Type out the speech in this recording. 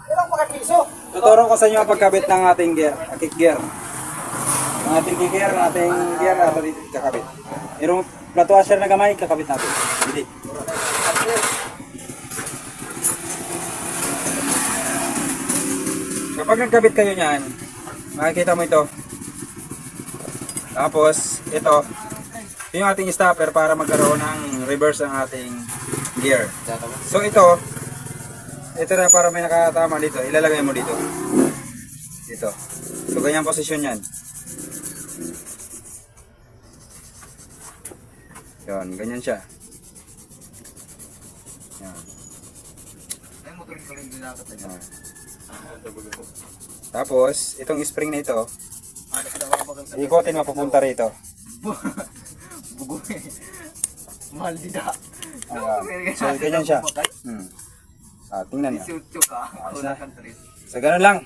Ilang mga piso? Tuturo ko sa inyo ang pagkabit ng ating gear, kick gear. Ang ating kick gear, ang ating gear, natin dito kakabit. Yung flat washer na gamay, kakabit natin. Hindi. Kapag nagkabit kayo niyan, makikita mo ito. Tapos, ito yung ating stopper para magkaroon ng reverse ang ating gear. So ito na para may nakatama dito, ilalagay mo dito. Dito. So ganyan posisyon yan. Yan, ganyan siya. Yan. Yan. Tapos, itong spring na ito, ikotin mapupunta rito. Bugoy. Mahal dida. So ganyan siya. Tingnan nyo. Ka. So ganun lang.